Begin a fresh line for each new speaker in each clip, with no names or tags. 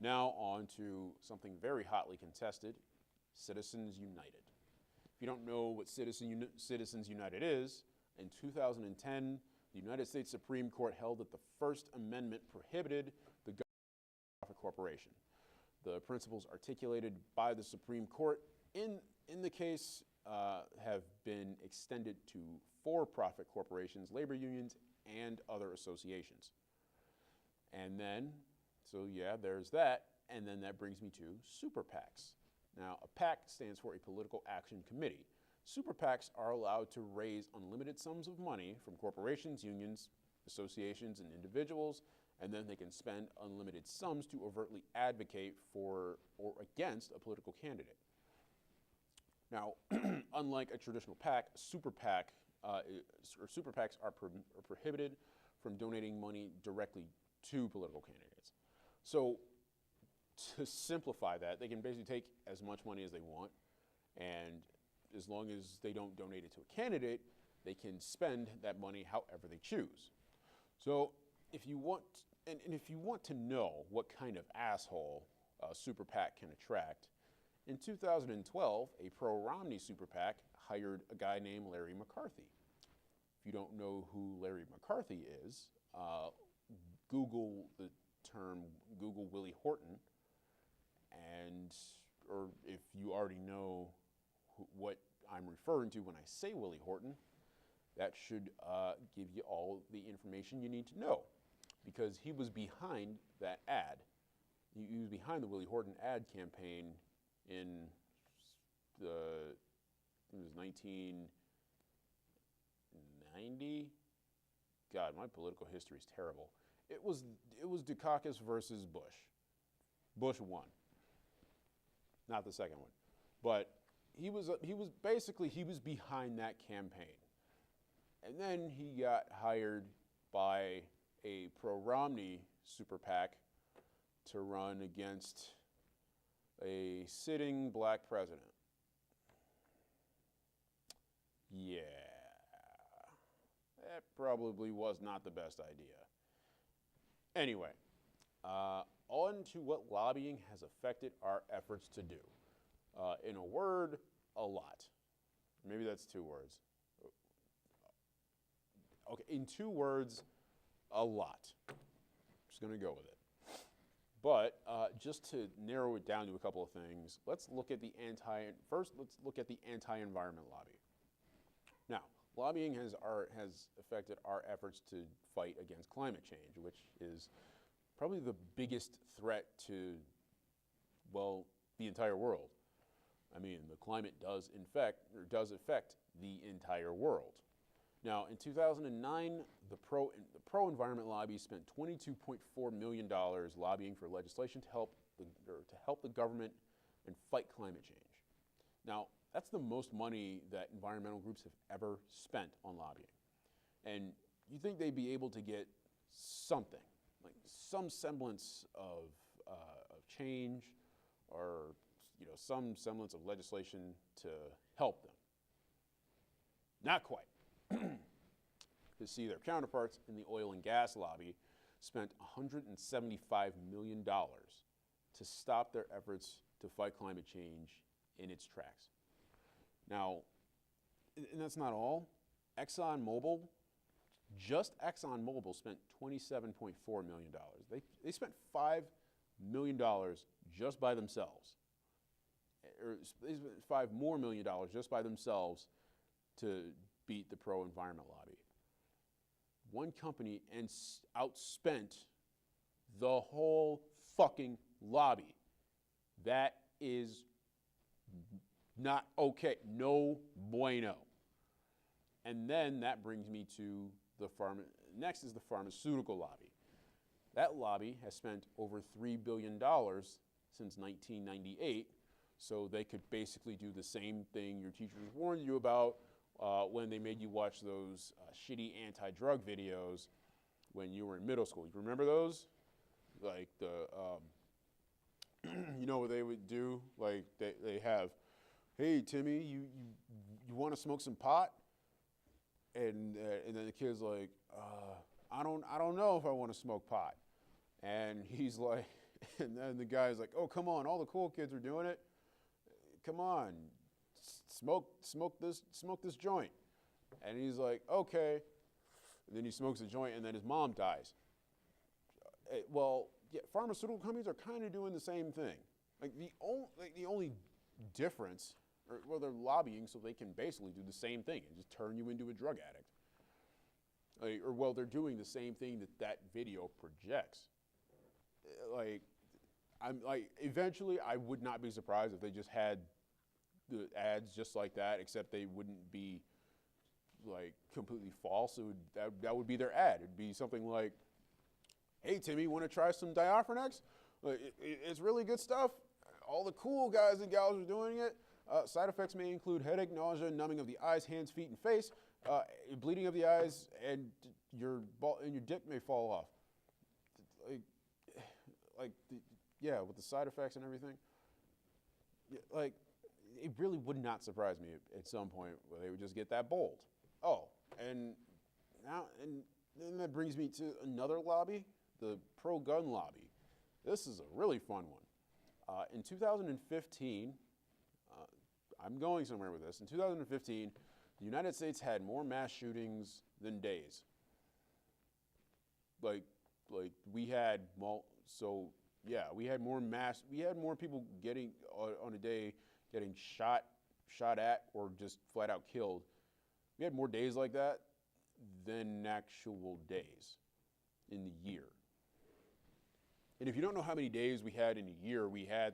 Now on to something very hotly contested, Citizens United. If you don't know what Citizens United is, in 2010, the United States Supreme Court held that the First Amendment prohibited the government corporation. The principles articulated by the Supreme Court in the case have been extended to for-profit corporations, labor unions, and other associations. And then, so yeah, there's that. And then that brings me to super PACs. Now, a PAC stands for a political action committee. Super PACs are allowed to raise unlimited sums of money from corporations, unions, associations, and individuals, and then they can spend unlimited sums to overtly advocate for or against a political candidate. Now, unlike a traditional PAC, super PAC or super PACs are prohibited from donating money directly to political candidates. So to simplify that, they can basically take as much money as they want, and as long as they don't donate it to a candidate, they can spend that money however they choose. So if you want, and if you want to know what kind of asshole a super PAC can attract, in 2012, a pro-Romney super PAC hired a guy named Larry McCarthy. If you don't know who Larry McCarthy is, Google the term Google Willie Horton, and or if you already know what I'm referring to when I say Willie Horton, that should give you all the information you need to know, because he was behind that ad. He was behind the Willie Horton ad campaign in it was 1990. God, my political history is terrible. It was Dukakis versus Bush. Bush won. Not the second one, but he was behind that campaign, and then he got hired by a pro-Romney super PAC to run against a sitting black president. Yeah, that probably was not the best idea. Anyway, on to what lobbying has affected our efforts to do. In a word, a lot. Maybe that's 2 words. Okay, in 2 words, a lot. I'm just going to go with it. But just to narrow it down to a couple of things, let's look at the anti-environment lobby. Now, lobbying has affected our efforts to fight against climate change, which is probably the biggest threat to, well, the entire world. I mean, the climate does affect the entire world. Now, in 2009, the pro-environment lobby spent $22.4 million lobbying for legislation to help the government and fight climate change. Now, that's the most money that environmental groups have ever spent on lobbying. And you think they'd be able to get something, like some semblance of change, or some semblance of legislation to help them? Not quite. To see their counterparts in the oil and gas lobby spent $175 million to stop their efforts to fight climate change in its tracks. Now, and that's not all. ExxonMobil, just ExxonMobil spent $27.4 million. They spent $5 million just by themselves. Or they spent $5 more million just by themselves to beat the pro-environment lobby. One company outspent the whole fucking lobby. That is not okay. No bueno. And then that brings me to next is the pharmaceutical lobby. That lobby has spent over $3 billion since 1998, so they could basically do the same thing your teachers warned you about when they made you watch those shitty anti-drug videos when you were in middle school. You remember those? Like the, you know what they would do? Like they have, hey Timmy, you want to smoke some pot? And then the kid's like, I don't know if I want to smoke pot. And he's like, And then the guy's like, oh, come on, all the cool kids are doing it. Come on, smoke this joint. And he's like, okay. And then he smokes a joint, and then his mom dies. Well, yeah, pharmaceutical companies are kind of doing the same thing. Like the only difference, well, they're lobbying so they can basically do the same thing and just turn you into a drug addict. Well, they're doing the same thing that video projects. Eventually, I would not be surprised if they just had the ads just like that, except they wouldn't be completely false. That would be their ad. It'd be something like, hey, Timmy, want to try some Diaphragm? It's really good stuff. All the cool guys and gals are doing it. Side effects may include headache, nausea, numbing of the eyes, hands, feet, and face, bleeding of the eyes, and your dick may fall off. Yeah, with the side effects and everything. It really would not surprise me at some point where they would just get that bold. Oh, and then that brings me to another lobby, the pro-gun lobby. This is a really fun one. In 2015, I'm going somewhere with this. In 2015, the United States had more mass shootings than days. We had more people getting on a day getting shot at or just flat out killed. We had more days like that than actual days in the year. And if you don't know how many days we had in a year, we have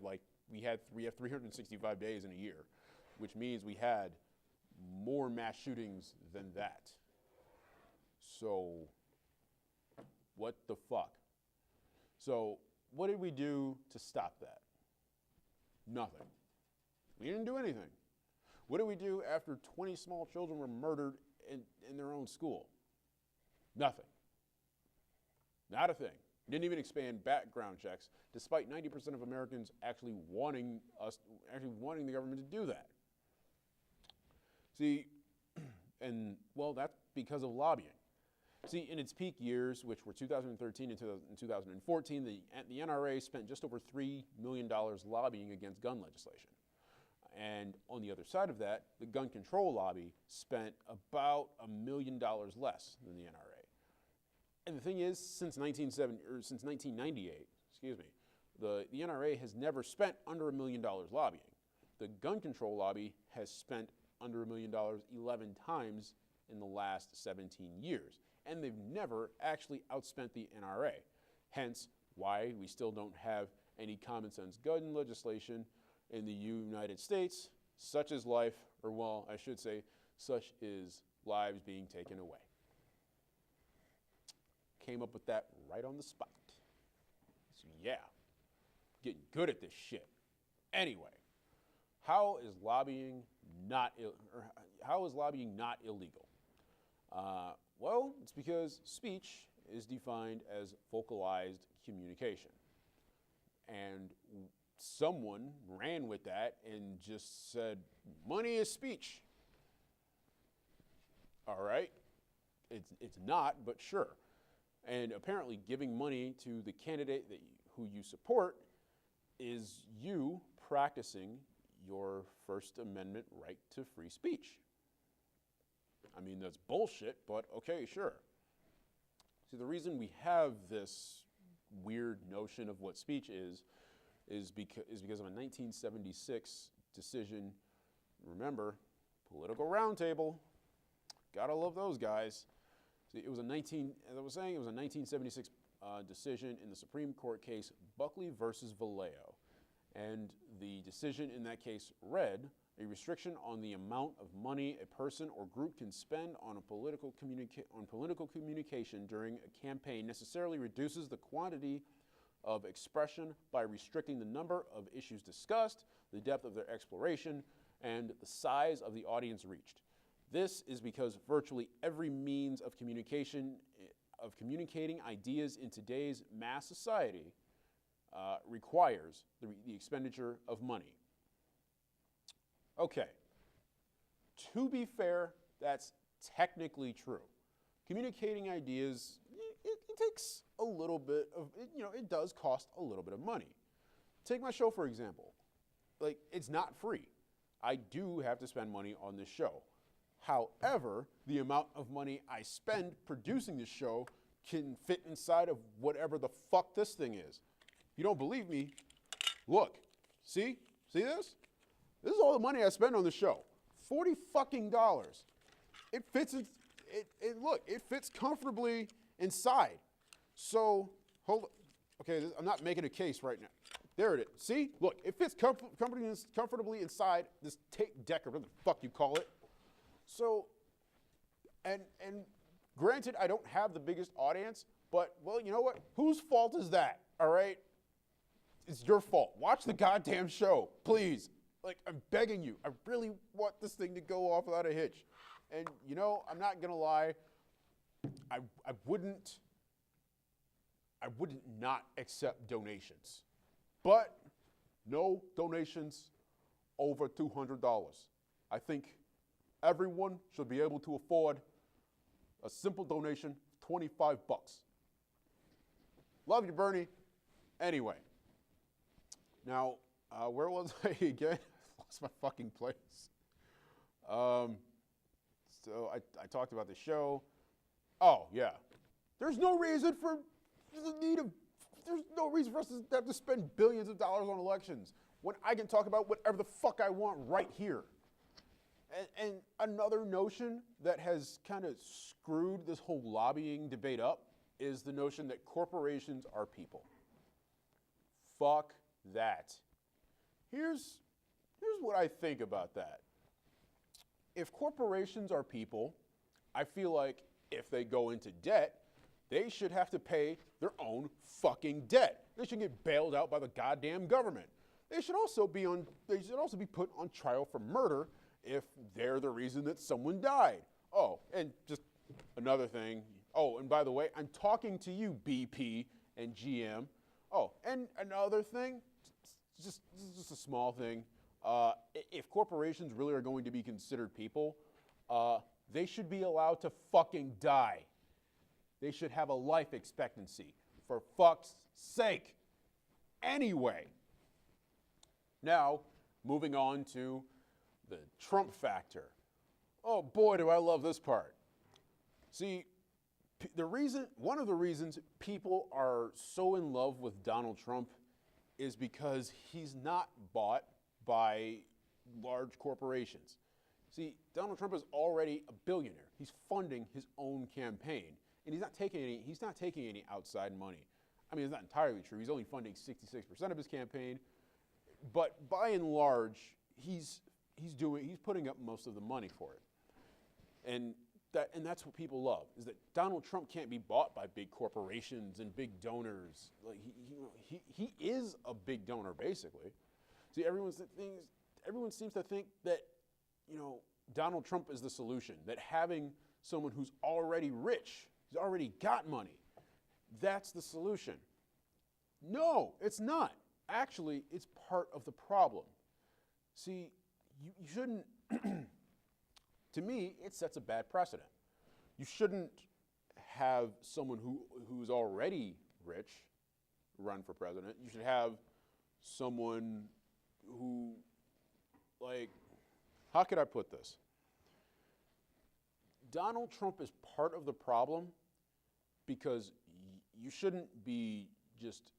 365 days in a year, which means we had more mass shootings than that. So, what the fuck? So, what did we do to stop that? Nothing. We didn't do anything. What did we do after 20 small children were murdered in their own school? Nothing. Not a thing. Didn't even expand background checks, despite 90% of Americans actually wanting the government to do that. See, that's because of lobbying. See, in its peak years, which were 2013 and 2014, the NRA spent just over $3 million lobbying against gun legislation. And on the other side of that, the gun control lobby spent about $1 million less than the NRA. And the thing is, since 1998, the NRA has never spent under $1 million lobbying. The gun control lobby has spent under $1 million 11 times in the last 17 years. And they've never actually outspent the NRA. Hence, why we still don't have any common sense gun legislation in the United States, such is life, such is lives being taken away. Came up with that right on the spot. So yeah, getting good at this shit. Anyway, how is lobbying not illegal? Well, it's because speech is defined as vocalized communication. And someone ran with that and just said, money is speech. All right. It's not, but sure. And apparently giving money to the candidate who you support is you practicing your First Amendment right to free speech. I mean, that's bullshit, but okay, sure. See, the reason we have this weird notion of what speech is because of a 1976 decision. Remember, political roundtable. Gotta love those guys. See, it was a 1976 decision in the Supreme Court case Buckley versus Vallejo. And the decision in that case read, a restriction on the amount of money a person or group can spend on political communication during a campaign necessarily reduces the quantity of expression by restricting the number of issues discussed, the depth of their exploration, and the size of the audience reached. This is because virtually every means of communicating ideas in today's mass society requires the expenditure of money. Okay, to be fair, that's technically true. Communicating ideas, it takes a little bit of, it does cost a little bit of money. Take my show, for example. Like, it's not free. I do have to spend money on this show. However, the amount of money I spend producing this show can fit inside of whatever the fuck this thing is. If you don't believe me, look. See this? This is all the money I spend on the show. $40 fucking. It fits, look, it fits comfortably inside. So, hold on. Okay, I'm not making a case right now. There it is. See? Look, it fits comfortably inside this tape deck, or whatever the fuck you call it. So, and granted, I don't have the biggest audience, but, well, you know what? Whose fault is that, all right? It's your fault. Watch the goddamn show, please. Like, I'm begging you. I really want this thing to go off without a hitch. And, I'm not going to lie. I wouldn't not accept donations. But no donations over $200. I think everyone should be able to afford a simple donation of $25. Love you, Bernie. Anyway. Now, where was I again? I lost my fucking place. So I talked about the show. Oh, yeah. There's no reason for us to have to spend billions of dollars on elections when I can talk about whatever the fuck I want right here. And another notion that has kind of screwed this whole lobbying debate up is the notion that corporations are people. Fuck that. Here's what I think about that. If corporations are people, I feel like if they go into debt, they should have to pay their own fucking debt. They should get bailed out by the goddamn government. They should also be put on trial for murder if they're the reason that someone died. Oh, and just another thing. Oh, and by the way, I'm talking to you, BP and GM. Oh, and another thing, just a small thing. If corporations really are going to be considered people, they should be allowed to fucking die. They should have a life expectancy, for fuck's sake. Anyway, now moving on to the Trump factor. Oh boy, do I love this part. See, one of the reasons people are so in love with Donald Trump is because he's not bought by large corporations. See, Donald Trump is already a billionaire. He's funding his own campaign, and he's not taking any outside money. I mean, it's not entirely true. He's only funding 66% of his campaign, but by and large, he's putting up most of the money for it. And that's what people love, is that Donald Trump can't be bought by big corporations and big donors. Like he is a big donor, basically. See, everyone seems to think that, Donald Trump is the solution, that having someone who's already rich, who's already got money, that's the solution. No, it's not. Actually, it's part of the problem. See, you shouldn't, to me, it sets a bad precedent. You shouldn't have someone who's already rich run for president. You should have someone who, how could I put this? Donald Trump is part of the problem because you shouldn't be just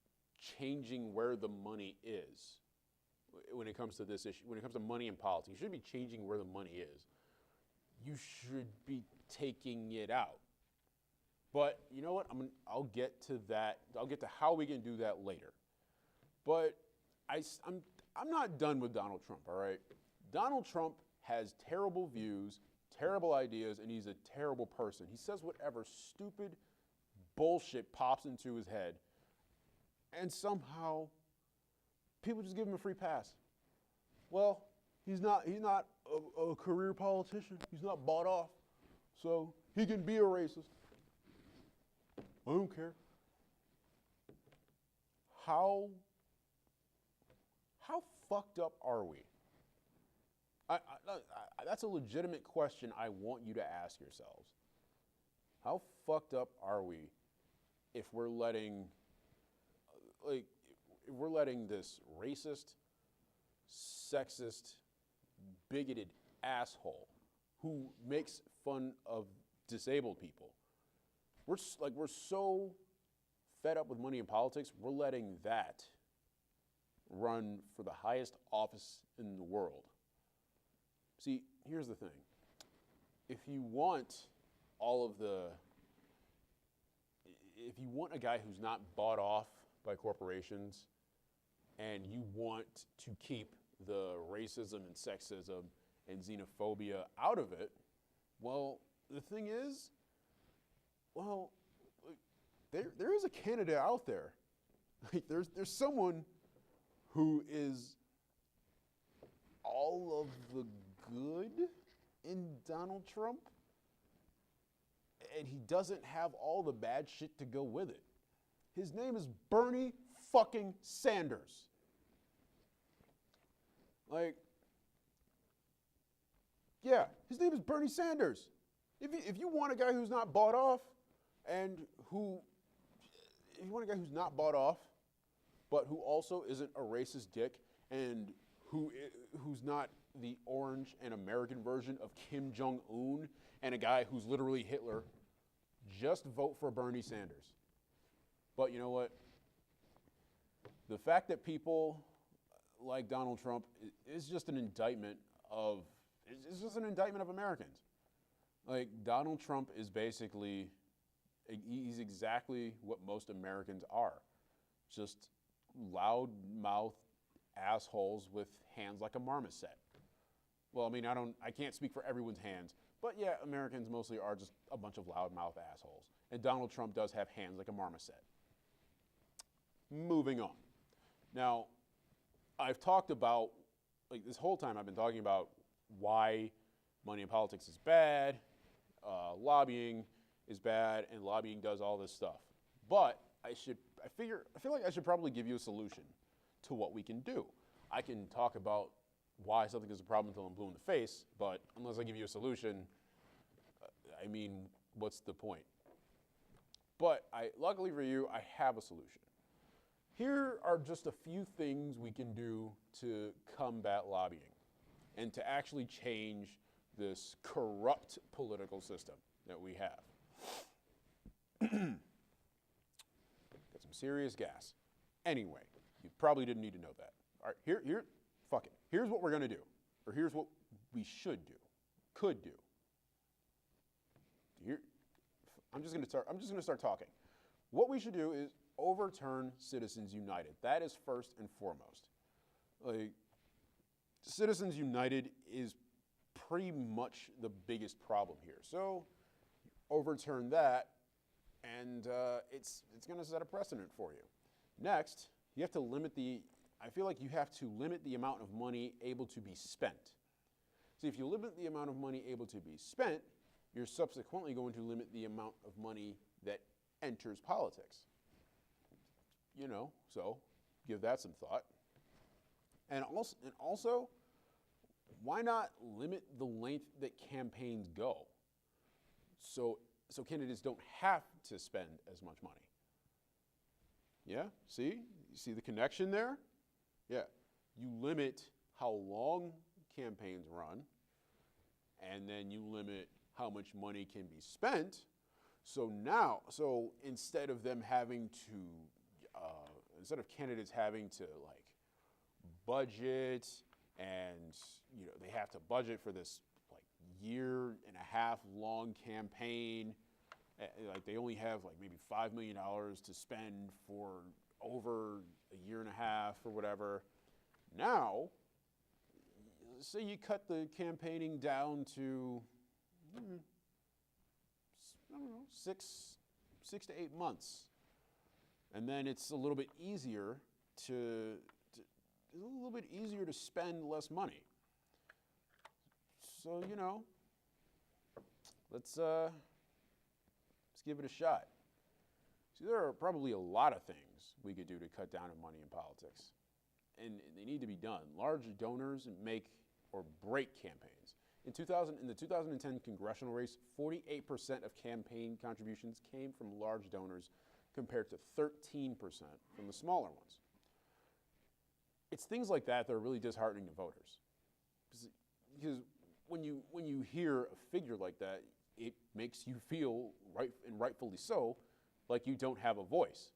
changing where the money is when it comes to this issue. When it comes to money and politics, you shouldn't be changing where the money is. You should be taking it out. But you know what? I'll get to that. I'll get to how we can do that later. But I'm not done with Donald Trump, all right? Donald Trump has terrible views, terrible ideas, and he's a terrible person. He says whatever stupid bullshit pops into his head, and somehow people just give him a free pass. Well, he's not a career politician. He's not bought off, so he can be a racist. I don't care. How fucked up are we? That's a legitimate question I want you to ask yourselves. How fucked up are we if we're letting, like, if we're letting this racist, sexist, bigoted asshole who makes fun of disabled people, we're so fed up with money in politics, we're letting that run for the highest office in the world. See, here's the thing. If you want a guy who's not bought off by corporations, and you want to keep the racism and sexism and xenophobia out of it, well, the thing is, well, there is a candidate out there. Like, there's someone who is all of the good in Donald Trump, and he doesn't have all the bad shit to go with it. His name is Bernie fucking Sanders. Like, yeah, his name is Bernie Sanders. If you want a guy who's not bought off, but who also isn't a racist dick, and who's not the orange and American version of Kim Jong-un, and a guy who's literally Hitler, just vote for Bernie Sanders. But you know what? The fact that people like Donald Trump is just an indictment of Americans. Like, Donald Trump is basically, he's exactly what most Americans are. Just loud-mouthed assholes with hands like a marmoset. Well, I mean, I can't speak for everyone's hands, but yeah, Americans mostly are just a bunch of loud-mouthed assholes. And Donald Trump does have hands like a marmoset. Moving on. Now, I've talked about, like, this whole time I've been talking about why money in politics is bad, lobbying is bad, and lobbying does all this stuff. But I feel like I should probably give you a solution to what we can do. I can talk about why something is a problem until I'm blue in the face, but unless I give you a solution, I mean, what's the point? But luckily for you, I have a solution. Here are just a few things we can do to combat lobbying and to actually change this corrupt political system that we have. Got some serious gas. Anyway, you probably didn't need to know that. All right, fuck it. Here's what we're gonna do, or here's what we should do, could do. I'm just gonna start talking. What we should do is overturn Citizens United. That is first and foremost. Like, Citizens United is pretty much the biggest problem here. So overturn that, and it's going to set a precedent for you. Next, you have to limit I feel like you have to limit the amount of money able to be spent. See, if you limit the amount of money able to be spent, you're subsequently going to limit the amount of money that enters politics. You know, so give that some thought. And also, why not limit the length that campaigns go? So candidates don't have to spend as much money. Yeah, see? You see the connection there? Yeah, you limit how long campaigns run, and then you limit how much money can be spent. So instead of candidates having to, like, budget, and, you know, they have to budget for this, like, year and a half long campaign, like, they only have, like, maybe $5 million to spend for over a year and a half or whatever. Now, say you cut the campaigning down to, I don't know, six to 8 months. And then it's a little bit easier to spend less money. So, you know, let's give it a shot. See, there are probably a lot of things we could do to cut down on money in politics, and they need to be done. Large donors make or break campaigns. In the 2010 congressional race, 48% of campaign contributions came from large donors compared to 13% from the smaller ones. It's things like that that are really disheartening to voters. Because when you hear a figure like that, it makes you feel, right, and rightfully so, like you don't have a voice.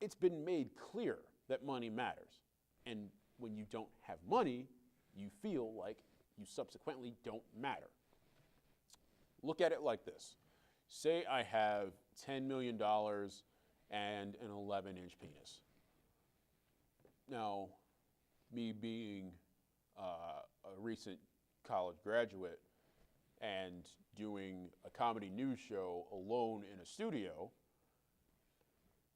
It's been made clear that money matters. And when you don't have money, you feel like you subsequently don't matter. Look at it like this. Say I have $10 million and an 11-inch penis. Now, me being a recent college graduate and doing a comedy news show alone in a studio,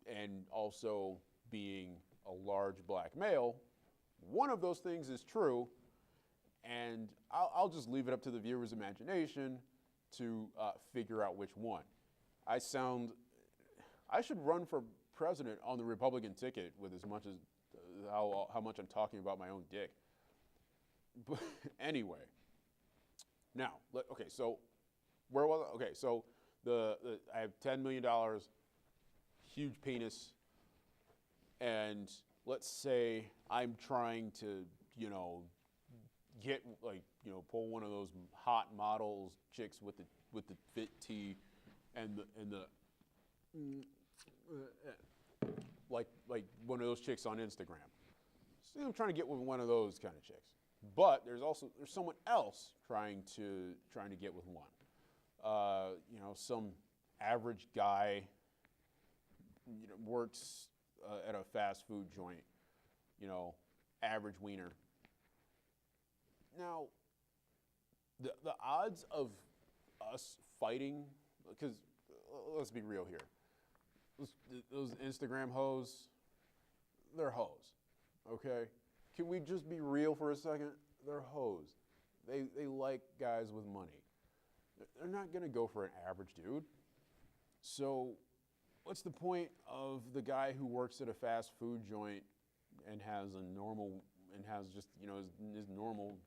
and also being a large black male, one of those things is true, and I'll just leave it up to the viewer's imagination to figure out which one. I should run for president on the Republican ticket with as much as how much I'm talking about my own dick. But anyway, now, okay, so where was I? Okay, so I have $10 million, huge penis, and let's say I'm trying to, get pull one of those hot models chicks with the fit tee and the like one of those chicks on Instagram. So I'm trying to get with one of those kind of chicks. But there's someone else trying to get with one. Some average guy, works at a fast food joint, average wiener. Now, the odds of us fighting, because let's be real here, those Instagram hoes, they're hoes, okay? Can we just be real for a second? They're hoes. They like guys with money. They're not going to go for an average dude. So what's the point of the guy who works at a fast food joint and has just, his normal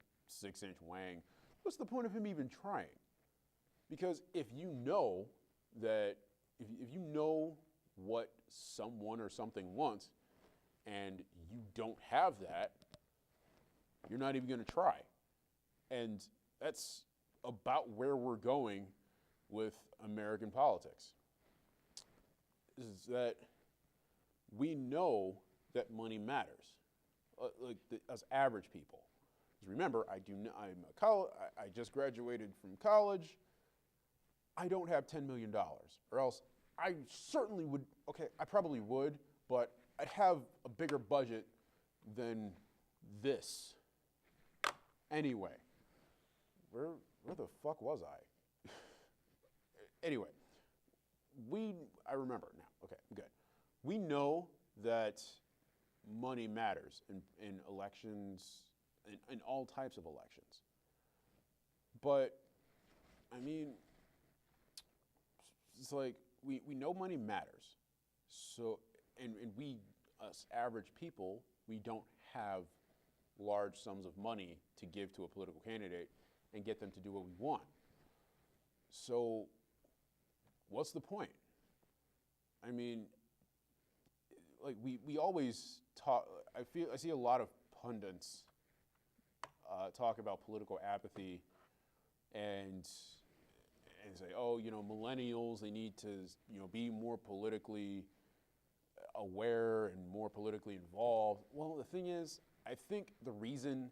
6-inch wang? What's the point of him even trying? Because if you know what someone or something wants and you don't have that, you're not even going to try. And that's about where we're going with American politics. Is that we know that money matters, as average people. Remember, I just graduated from college. I don't have $10 million, or else I certainly would. Okay, I probably would, but I'd have a bigger budget than this. Anyway, where the fuck was I? Anyway, I remember now. Okay, good. We know that money matters in elections, in all types of elections. But, I mean, it's like we know money matters. So, and we, us average people, we don't have large sums of money to give to a political candidate and get them to do what we want. So, what's the point? I mean, like we always talk. I see a lot of pundits talk about political apathy and say, oh, millennials, they need to, be more politically aware and more politically involved. Well, the thing is, I think the reason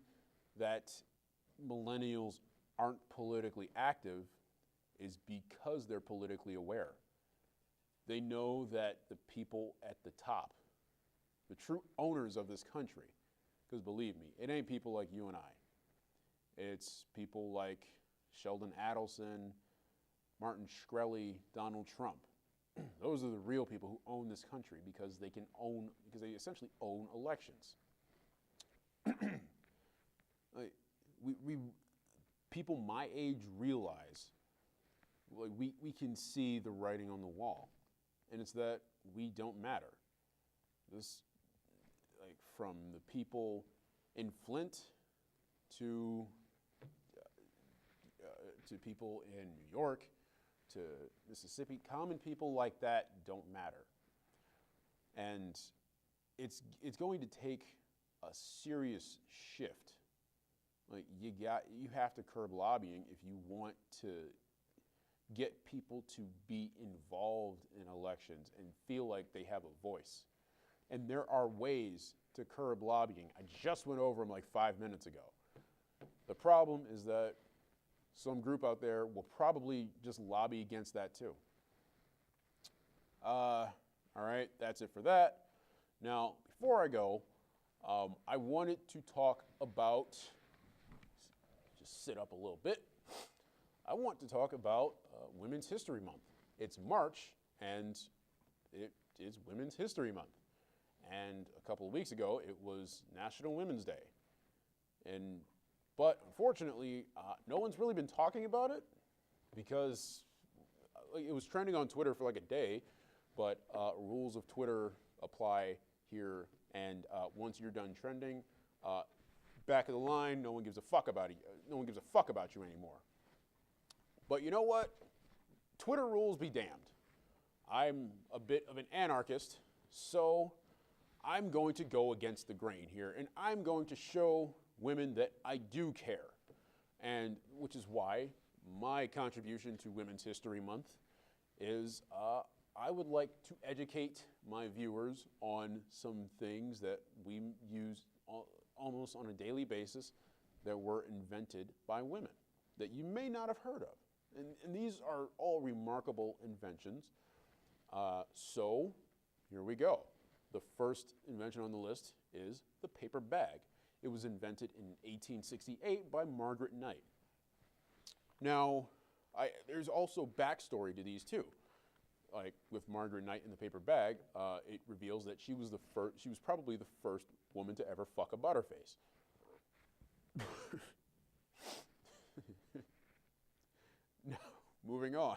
that millennials aren't politically active is because they're politically aware. They know that the people at the top, the true owners of this country, because believe me, it ain't people like you and I. It's people like Sheldon Adelson, Martin Shkreli, Donald Trump. Those are the real people who own this country because they essentially own elections. People my age realize, we can see the writing on the wall, and it's that we don't matter. This, from the people in Flint to people in New York, to Mississippi. Common people like that don't matter. And it's going to take a serious shift. Like you have to curb lobbying if you want to get people to be involved in elections and feel like they have a voice. And there are ways to curb lobbying. I just went over them like 5 minutes ago. The problem is that some group out there will probably just lobby against that too. All right, that's it for that. Now, before I go, I wanted to talk about, just sit up a little bit. I want to talk about Women's History Month. It's March, and it is Women's History Month. And a couple of weeks ago, it was National Women's Day. But unfortunately, no one's really been talking about it because it was trending on Twitter for like a day, but rules of Twitter apply here, and once you're done trending, back of the line, no one gives a fuck about it. No one gives a fuck about you anymore. But you know what? Twitter rules be damned. I'm a bit of an anarchist, so I'm going to go against the grain here, and I'm going to show women that I do care, and which is why my contribution to Women's History Month is I would like to educate my viewers on some things that we use almost on a daily basis that were invented by women that you may not have heard of. And these are all remarkable inventions. So here we go. The first invention on the list is the paper bag. It was invented in 1868 by Margaret Knight. Now, there's also backstory to these too. Like with Margaret Knight and the paper bag, it reveals that she was probably the first woman to ever fuck a butterface. Now, moving on.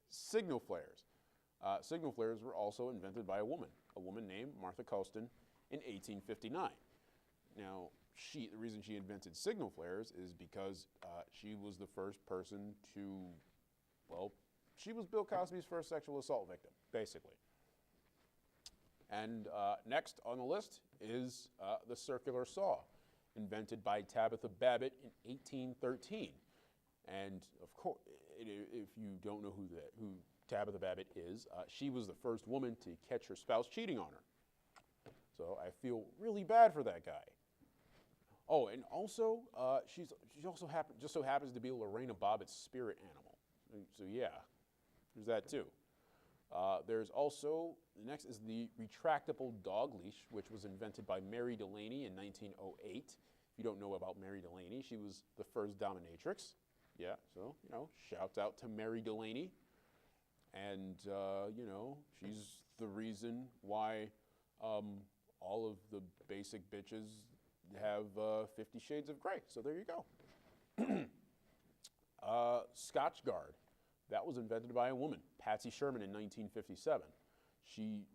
Signal flares. Signal flares were also invented by a woman named Martha Colston in 1859. Now, the reason she invented signal flares is because she was the first person to, well, she was Bill Cosby's first sexual assault victim, basically. And next on the list is the circular saw, invented by Tabitha Babbitt in 1813. And of course, if you don't know who Tabitha Babbitt is, she was the first woman to catch her spouse cheating on her. So I feel really bad for that guy. Oh, and also, she also just so happens to be Lorena Bobbitt's spirit animal. So yeah, there's that too. There's also, the next is the retractable dog leash, which was invented by Mary Delaney in 1908. If you don't know about Mary Delaney, she was the first dominatrix. Yeah, so, shouts out to Mary Delaney. And, she's the reason why all of the basic bitches have 50 Shades of Grey. So there you go. Scotch Guard. That was invented by a woman, Patsy Sherman, in 1957. She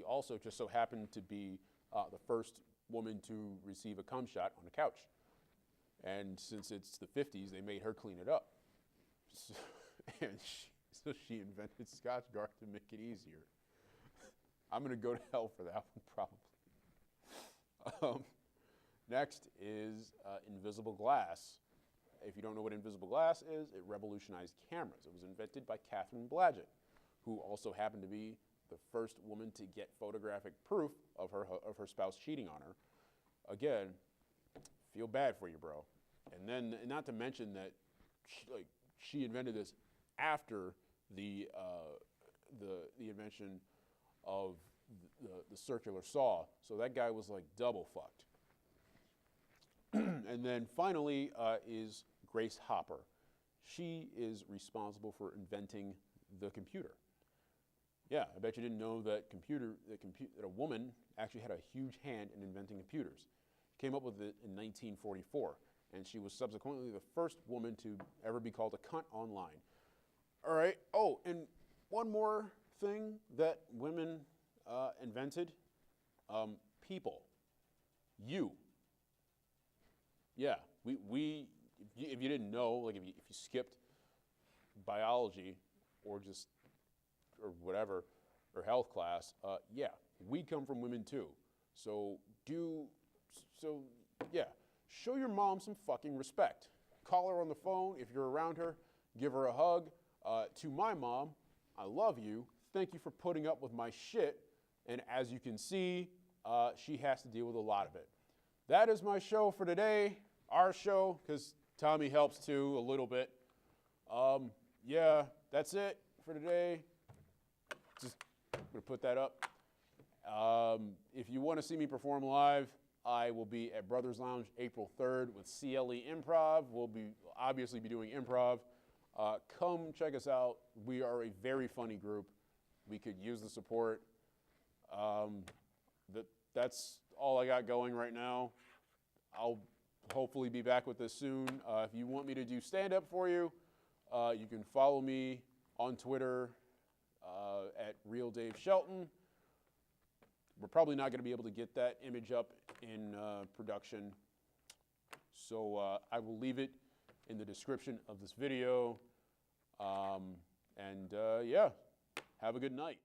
also just so happened to be the first woman to receive a cum shot on a couch. And since it's the 50s, they made her clean it up. So she invented Scotch Guard to make it easier. I'm going to go to hell for that one, probably. Next is invisible glass. If you don't know what invisible glass is, it revolutionized cameras. It was invented by Catherine Blodgett, who also happened to be the first woman to get photographic proof of her spouse cheating on her. Again, feel bad for you, bro. And then, not to mention that, she invented this after the invention of the circular saw. So that guy was like double fucked. And then finally is Grace Hopper. She is responsible for inventing the computer. Yeah, I bet you didn't know that that a woman actually had a huge hand in inventing computers. She came up with it in 1944, and she was subsequently the first woman to ever be called a cunt online. All right. Oh, and one more thing that women invented, people. You. Yeah, we if you didn't know, like if you skipped biology or just, or whatever, or health class, yeah, we come from women too. So yeah, show your mom some fucking respect. Call her on the phone. If you're around her, give her a hug. To my mom, I love you. Thank you for putting up with my shit. And as you can see, she has to deal with a lot of it. That is my show for today. Our show, because Tommy helps too a little bit. Yeah, that's it for today. Just gonna put that up. If you want to see me perform live, I will be at Brothers Lounge April 3rd with CLE Improv. We'll obviously be doing improv. Come check us out. We are a very funny group. We could use the support. That's all I got going right now. I'll hopefully be back with this soon. If you want me to do stand-up for you, you can follow me on Twitter at Real Dave Shelton. We're probably not going to be able to get that image up in production, so I will leave it in the description of this video. Yeah, have a good night.